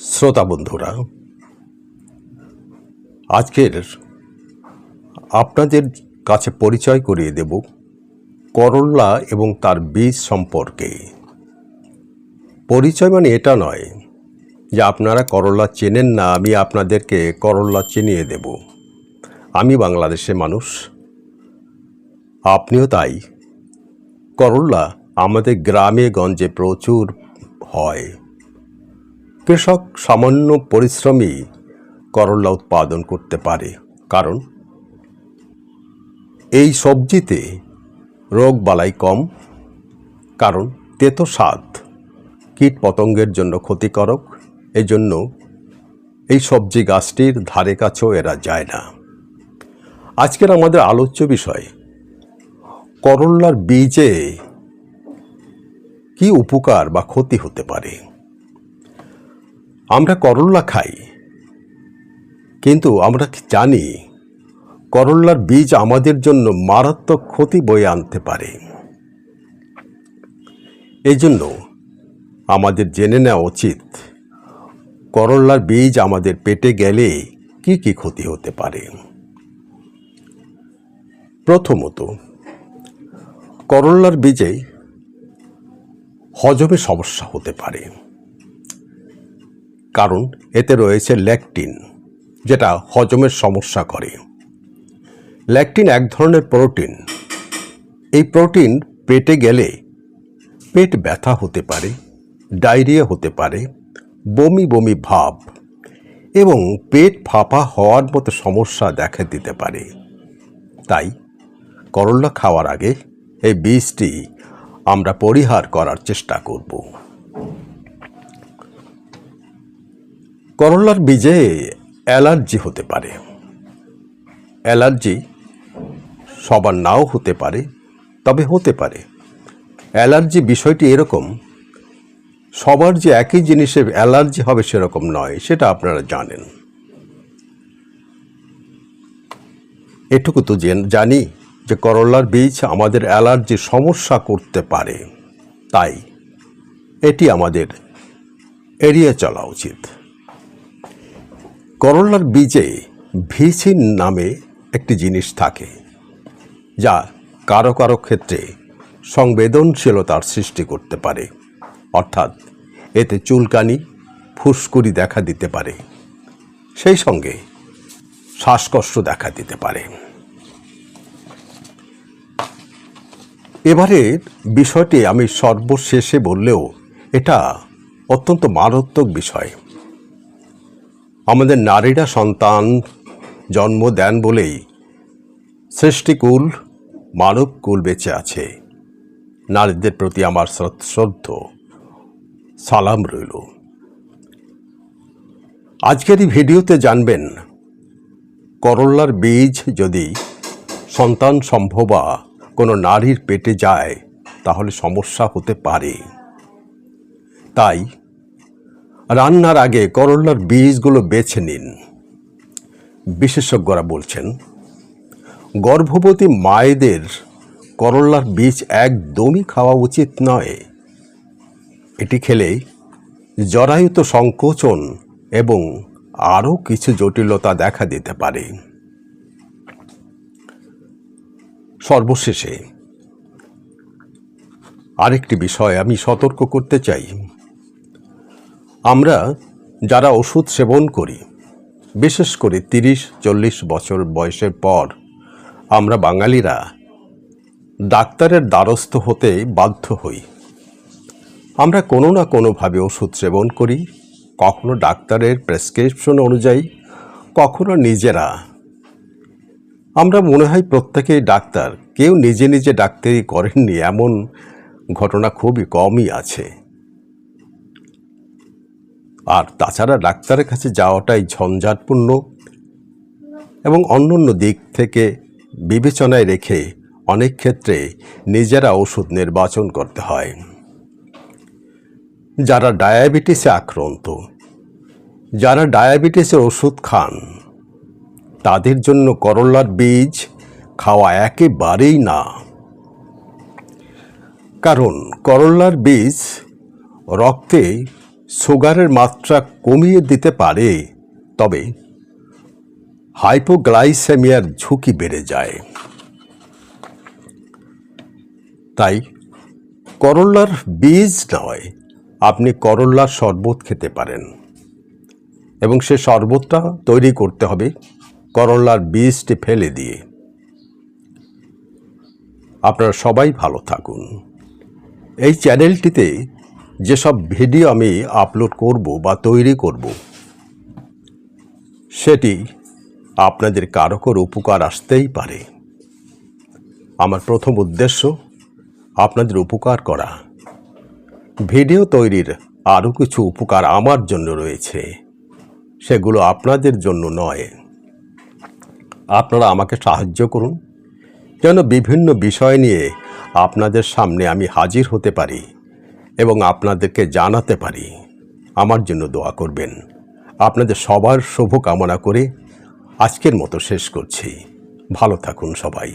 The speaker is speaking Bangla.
শ্রোতা বন্ধুরা, আজকের আপনাদের কাছে পরিচয় করিয়ে দেব করল্লা এবং তার বীজ সম্পর্কে। পরিচয় মানে এটা নয় যে আপনারা করল্লা চেনেন না, আমি আপনাদেরকে করল্লা চিনিয়ে দেব। আমি বাংলাদেশের মানুষ, আপনিও তাই। করল্লা আমাদের গ্রামে গঞ্জে প্রচুর হয়। কৃষক সামান্য পরিশ্রমী করল্লা উৎপাদন করতে পারে, কারণ এই সবজিতে রোগ বালাই কম, কারণ তেতো স্বাদ কীট পতঙ্গের জন্য ক্ষতিকারক। এজন্য এই সবজি গাছটির ধারে কাছেও এরা যায় না। আজকের আমাদের আলোচ্য বিষয় করল্লার বীজে কি উপকার বা ক্ষতি হতে পারে। আমরা করল্লা খাই, কিন্তু আমরা জানি করল্লার বীজ আমাদের জন্য মারাত্মক ক্ষতি বয়ে আনতে পারে। এই জন্য আমাদের জেনে নেওয়া উচিত করল্লার বীজ আমাদের পেটে গেলে কি কি ক্ষতি হতে পারে। প্রথমত, করল্লার বীজে হজমে সমস্যা হতে পারে, কারণ এতে রয়েছে ল্যাকটিন, যেটা হজমের সমস্যা করে। ল্যাকটিন এক ধরনের প্রোটিন। এই প্রোটিন পেটে গেলে পেট ব্যথা হতে পারে, ডায়রিয়া হতে পারে, বমি বমি ভাব এবং পেট ফাঁপা হওয়ার মতো সমস্যা দেখা দিতে পারে। তাই করল্লা খাওয়ার আগে এই বীজটি আমরা পরিহার করার চেষ্টা করব। করল্লার বীজে অ্যালার্জি হতে পারে। অ্যালার্জি সবার নাও হতে পারে, তবে হতে পারে। অ্যালার্জি বিষয়টি এরকম, সবার যে একই জিনিসে অ্যালার্জি হবে সেরকম নয়, সেটা আপনারা জানেন। এটুকু তো জানি যে করল্লার বীজ আমাদের অ্যালার্জির সমস্যা করতে পারে, তাই এটি আমাদের এড়িয়ে চলা উচিত। করল্লার বীজে ভিসিন নামে একটি জিনিস থাকে, যা কারো কারো ক্ষেত্রে সংবেদনশীলতার সৃষ্টি করতে পারে। অর্থাৎ এতে চুলকানি, ফুসকুড়ি দেখা দিতে পারে, সেই সঙ্গে শ্বাসকষ্ট দেখা দিতে পারে। এবারের বিষয়টি আমি সর্বশেষে বললেও এটা অত্যন্ত মারাত্মক বিষয়। আমাদের নারীরা সন্তান জন্ম দেন বলেই সৃষ্টিকুল মানবকুল বেঁচে আছে। নারীদের প্রতি আমার শ্রদ্ধ সালাম রইল। আজকের এই ভিডিওতে জানবেন করল্লার বীজ যদি সন্তান সম্ভবা কোনো নারীর পেটে যায় তাহলে সমস্যা হতে পারে। তাই রান্নার আগে করল্লার বীজগুলো বেছে নিন। বিশেষজ্ঞরা বলছেন গর্ভবতী মায়েদের করল্লার বীজ একদমই খাওয়া উচিত নয়। এটি খেলে জরায়ুতে সংকোচন এবং আরও কিছু জটিলতা দেখা দিতে পারে। সর্বশেষে আরেকটি বিষয় আমি সতর্ক করতে চাই। আমরা যারা ওষুধ সেবন করি, বিশেষ করে 30-40 বছর বয়সের পর আমরা বাঙালিরা ডাক্তারের দ্বারস্থ হতে বাধ্য হই। আমরা কোনো না কোনোভাবে ওষুধ সেবন করি, কখনো ডাক্তারের প্রেসক্রিপশন অনুযায়ী, কখনো নিজেরা। আমরা মনে হয় প্রত্যেকেই ডাক্তার, কেউ নিজে নিজে ডাক্তারি করেননি এমন ঘটনা খুবই কমই আছে। আর তাছাড়া ডাক্তারের কাছে যাওয়াটাই ঝঞ্ঝাটপূর্ণ এবং অন্যান্য দিক থেকে বিবেচনায় রেখে অনেক ক্ষেত্রে নিজেরা ওষুধ নির্বাচন করতে হয়। যারা ডায়াবেটিসে আক্রান্ত, যারা ডায়াবেটিসের ওষুধ খান, তাদের জন্য করল্লার বীজ খাওয়া একেবারেই না। কারণ করল্লার বীজ রক্তে সুগারের মাত্রা কমিয়ে দিতে পারে, তবে হাইপোগ্লাইসেমিয়ার ঝুঁকি বেড়ে যায়। তাই করল্লার বীজ নয়, আপনি করল্লার শরবত খেতে পারেন, এবং সে শরবতটা তৈরি করতে হবে করল্লার বীজটি ফেলে দিয়ে। আপনারা সবাই ভালো থাকুন। এই চ্যানেলটিতে যেসব ভিডিও আমি আপলোড করব বা তৈরি করব, সেটি আপনাদের কারোর উপকার আসতেই পারে। আমার প্রথম উদ্দেশ্য আপনাদের উপকার করা। ভিডিও তৈরির আরও কিছু উপকার আমার জন্য রয়েছে, সেগুলো আপনাদের জন্য নয়। আপনারা আমাকে সাহায্য করুন যেন বিভিন্ন বিষয় নিয়ে আপনাদের সামনে আমি হাজির হতে পারি এবং আপনাদেরকে জানাতে পারি। আমার জন্য দোয়া করবেন। আপনাদের সবার শুভ কামনা করে আজকের মতো শেষ করছি। ভালো থাকুন সবাই।